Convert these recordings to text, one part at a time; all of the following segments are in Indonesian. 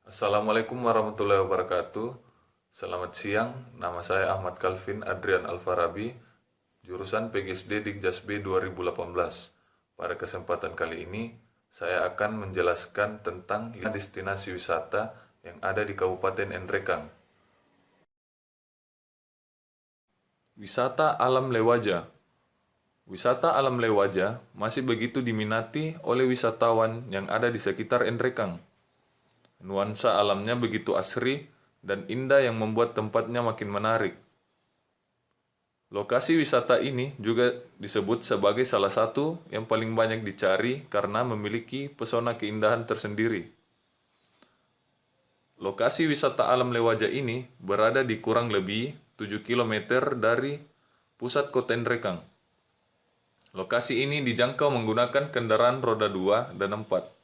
Assalamualaikum warahmatullahi wabarakatuh. Selamat siang, nama saya Ahmad Calvin Adrian Alfarabi, jurusan PGSD Digjasb 2018. Pada kesempatan kali ini, saya akan menjelaskan tentang 5 destinasi wisata yang ada di Kabupaten Nrekang. Wisata Alam Lewaja. Wisata Alam Lewaja masih begitu diminati oleh wisatawan yang ada di sekitar Nrekang. Nuansa alamnya begitu asri dan indah yang membuat tempatnya makin menarik. Lokasi wisata ini juga disebut sebagai salah satu yang paling banyak dicari karena memiliki pesona keindahan tersendiri. Lokasi wisata alam Lewaja ini berada di kurang lebih 7 km dari pusat kota Nrekang. Lokasi ini dijangkau menggunakan kendaraan roda 2 dan 4.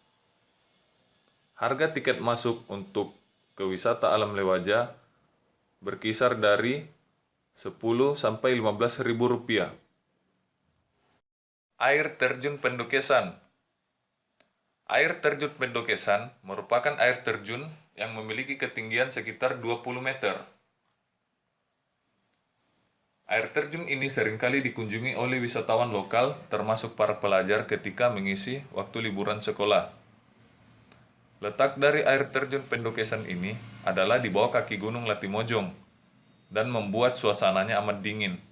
Harga tiket masuk untuk ke wisata alam Lewaja berkisar dari 10 sampai 15 ribu rupiah. Air terjun Pendokesan. Air terjun Pendokesan merupakan air terjun yang memiliki ketinggian sekitar 20 meter. Air terjun ini seringkali dikunjungi oleh wisatawan lokal termasuk para pelajar ketika mengisi waktu liburan sekolah. Letak dari air terjun Pendokesan ini adalah di bawah kaki Gunung Latimojong dan membuat suasananya amat dingin.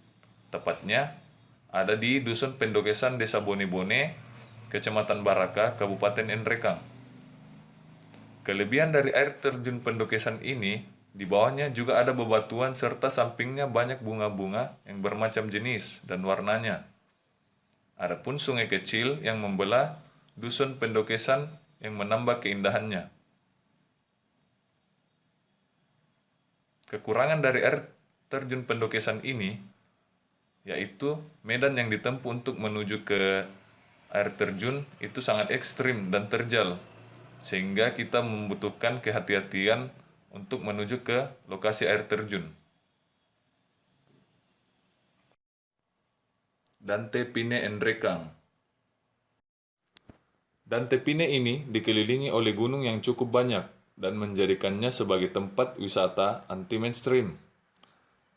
Tepatnya ada di Dusun Pendokesan, Desa Bone-Bone, Kecamatan Baraka, Kabupaten Nrekang. Kelebihan dari air terjun Pendokesan ini, di bawahnya juga ada bebatuan serta sampingnya banyak bunga-bunga yang bermacam jenis dan warnanya. Adapun sungai kecil yang membelah Dusun Pendokesan yang menambah keindahannya. Kekurangan dari air terjun Pendokesan ini yaitu medan yang ditempuh untuk menuju ke air terjun itu sangat ekstrim dan terjal, sehingga kita membutuhkan kehati-hatian untuk menuju ke lokasi air terjun. Dante Pine Nrekang. Dante Pine ini dikelilingi oleh gunung yang cukup banyak dan menjadikannya sebagai tempat wisata anti-mainstream.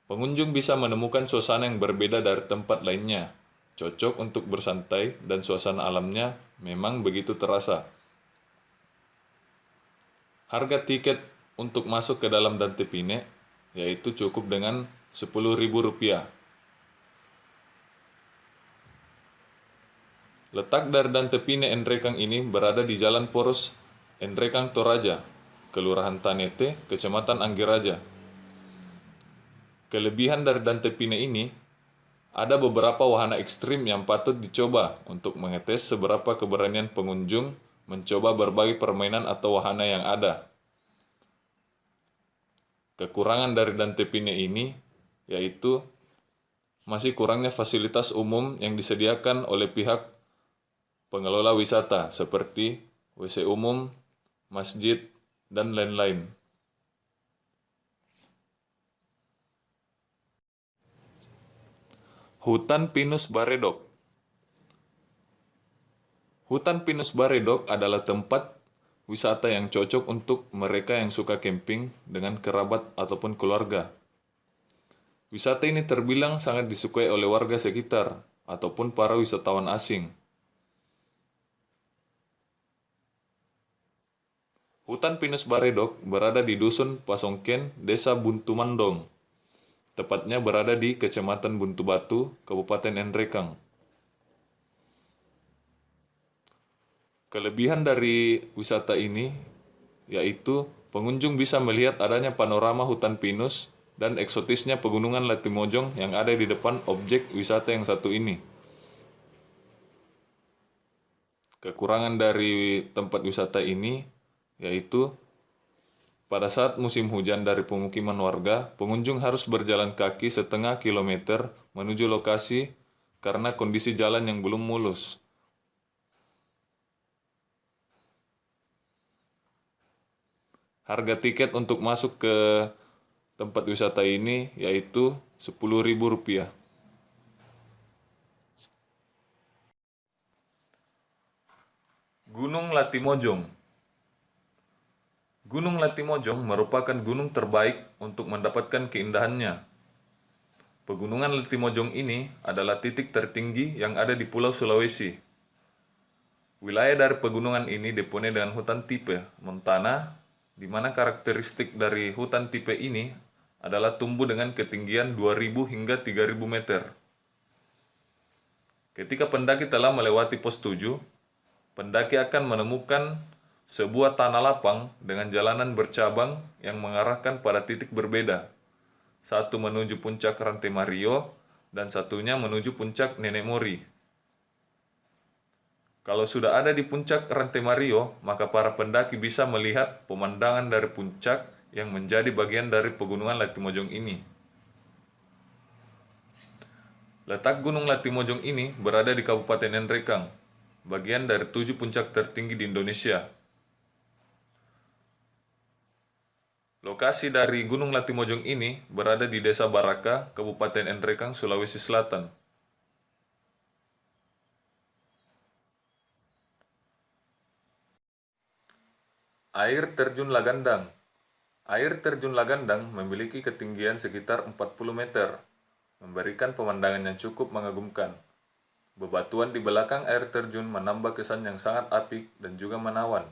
Pengunjung bisa menemukan suasana yang berbeda dari tempat lainnya, cocok untuk bersantai dan suasana alamnya memang begitu terasa. Harga tiket untuk masuk ke dalam Dante Pine yaitu cukup dengan 10 ribu rupiah. Letak dari Dante Pine Nrekang ini berada di Jalan Poros Nrekang Toraja, Kelurahan Tanete, Kecamatan Anggeraja. Kelebihan dari Dante Pine ini, ada beberapa wahana ekstrim yang patut dicoba untuk mengetes seberapa keberanian pengunjung mencoba berbagai permainan atau wahana yang ada. Kekurangan dari Dante Pine ini yaitu masih kurangnya fasilitas umum yang disediakan oleh pihak pengelola wisata seperti WC umum, masjid, dan lain-lain. Hutan Pinus Baredok. Hutan Pinus Baredok adalah tempat wisata yang cocok untuk mereka yang suka camping dengan kerabat ataupun keluarga. Wisata ini terbilang sangat disukai oleh warga sekitar ataupun para wisatawan asing. Hutan Pinus Baredok berada di Dusun Pasongken, Desa Buntumandong. Tepatnya berada di Kecamatan Buntu Batu, Kabupaten Nrekang. Kelebihan dari wisata ini yaitu pengunjung bisa melihat adanya panorama hutan pinus dan eksotisnya pegunungan Latimojong yang ada di depan objek wisata yang satu ini. Kekurangan dari tempat wisata ini yaitu pada saat musim hujan dari pemukiman warga, pengunjung harus berjalan kaki setengah kilometer menuju lokasi karena kondisi jalan yang belum mulus. Harga tiket untuk masuk ke tempat wisata ini yaitu 10 ribu rupiah. Gunung Latimojong. Gunung Latimojong merupakan gunung terbaik untuk mendapatkan keindahannya. Pegunungan Latimojong ini adalah titik tertinggi yang ada di Pulau Sulawesi. Wilayah dari pegunungan ini dipenuhi dengan hutan tipe montana, di mana karakteristik dari hutan tipe ini adalah tumbuh dengan ketinggian 2000 hingga 3000 meter. Ketika pendaki telah melewati pos 7, pendaki akan menemukan sebuah tanah lapang dengan jalanan bercabang yang mengarahkan pada titik berbeda. Satu menuju puncak Rantai Mario dan satunya menuju puncak Nenek Mori. Kalau sudah ada di puncak Rantai Mario, maka para pendaki bisa melihat pemandangan dari puncak yang menjadi bagian dari pegunungan Latimojong ini. Letak Gunung Latimojong ini berada di Kabupaten Nrekang, bagian dari 7 puncak tertinggi di Indonesia. Lokasi dari Gunung Latimojong ini berada di Desa Baraka, Kabupaten Nrekang, Sulawesi Selatan. Air Terjun Lagandang. Air Terjun Lagandang memiliki ketinggian sekitar 40 meter, memberikan pemandangan yang cukup mengagumkan. Bebatuan di belakang air terjun menambah kesan yang sangat apik dan juga menawan.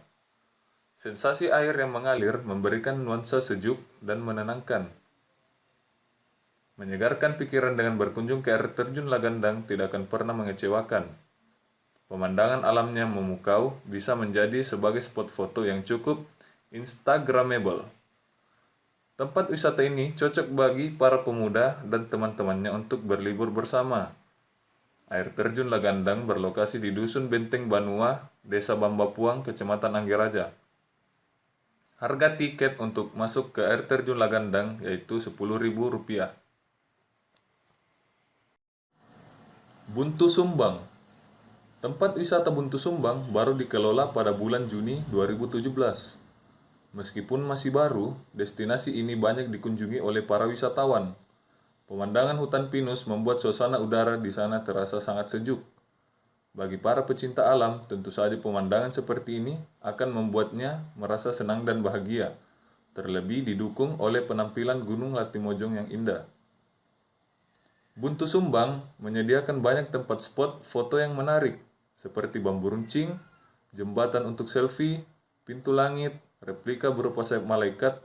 Sensasi air yang mengalir memberikan nuansa sejuk dan menenangkan. Menyegarkan pikiran dengan berkunjung ke air terjun Lagandang tidak akan pernah mengecewakan. Pemandangan alamnya memukau bisa menjadi sebagai spot foto yang cukup instagramable. Tempat wisata ini cocok bagi para pemuda dan teman-temannya untuk berlibur bersama. Air terjun Lagandang berlokasi di Dusun Benteng Banua, Desa Bambapuang, Kecamatan Anggeraja. Harga tiket untuk masuk ke air terjun Lagandang yaitu Rp10.000. Buntu Sumbang. Tempat wisata Buntu Sumbang baru dikelola pada bulan Juni 2017. Meskipun masih baru, destinasi ini banyak dikunjungi oleh para wisatawan. Pemandangan hutan pinus membuat suasana udara di sana terasa sangat sejuk. Bagi para pecinta alam, tentu saja pemandangan seperti ini akan membuatnya merasa senang dan bahagia, terlebih didukung oleh penampilan Gunung Latimojong yang indah. Buntu Sumbang menyediakan banyak tempat spot foto yang menarik, seperti bambu runcing, jembatan untuk selfie, pintu langit, replika berupa sayap malaikat,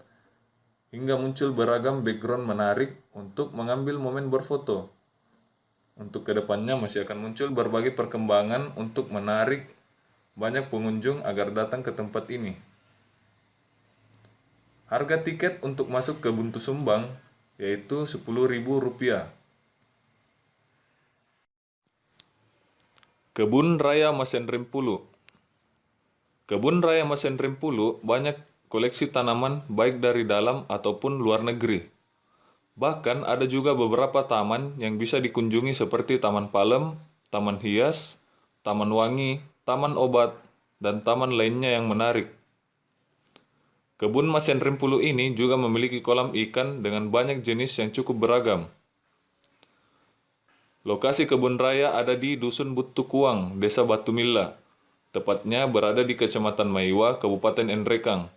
hingga muncul beragam background menarik untuk mengambil momen berfoto. Untuk kedepannya masih akan muncul berbagai perkembangan untuk menarik banyak pengunjung agar datang ke tempat ini. Harga tiket untuk masuk ke Buntu Sumbang yaitu Rp10.000. Kebun Raya Masenrempulu. Kebun Raya Masenrempulu banyak koleksi tanaman baik dari dalam ataupun luar negeri. Bahkan ada juga beberapa taman yang bisa dikunjungi seperti Taman Palem, Taman Hias, Taman Wangi, Taman Obat, dan taman lainnya yang menarik. Kebun Masenrempulu ini juga memiliki kolam ikan dengan banyak jenis yang cukup beragam. Lokasi kebun raya ada di Dusun Butukuang, Desa Batumila. Tepatnya berada di Kecamatan Maiwa, Kabupaten Nrekang.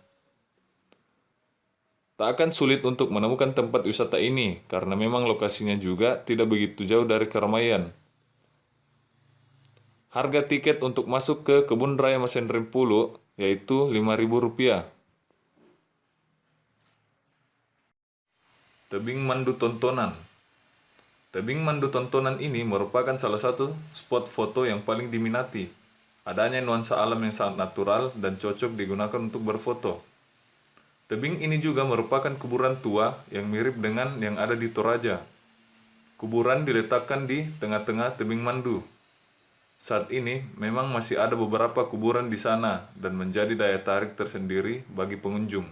Tak akan sulit untuk menemukan tempat wisata ini karena memang lokasinya juga tidak begitu jauh dari keramaian. Harga tiket untuk masuk ke Kebun Raya Masenrempulu yaitu Rp5.000. Tebing Mandu Tontonan. Tebing Mandu Tontonan ini merupakan salah satu spot foto yang paling diminati. Adanya nuansa alam yang sangat natural dan cocok digunakan untuk berfoto. Tebing ini juga merupakan kuburan tua yang mirip dengan yang ada di Toraja. Kuburan diletakkan di tengah-tengah tebing Mandu. Saat ini memang masih ada beberapa kuburan di sana dan menjadi daya tarik tersendiri bagi pengunjung.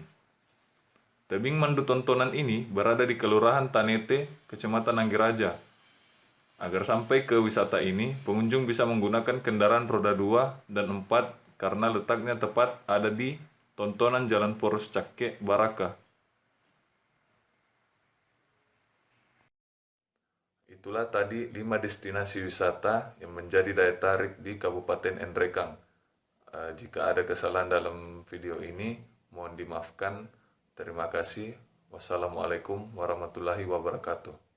Tebing Mandu Tontonan ini berada di Kelurahan Tanete, Kecamatan Anggeraja. Agar sampai ke wisata ini, pengunjung bisa menggunakan kendaraan roda 2 dan 4 karena letaknya tepat ada di Tontonan Jalan Poros Cakke, Baraka. Itulah tadi 5 destinasi wisata yang menjadi daya tarik di Kabupaten Nrekang. Jika ada kesalahan dalam video ini, Mohon dimaafkan. Terima kasih. Wassalamualaikum warahmatullahi wabarakatuh.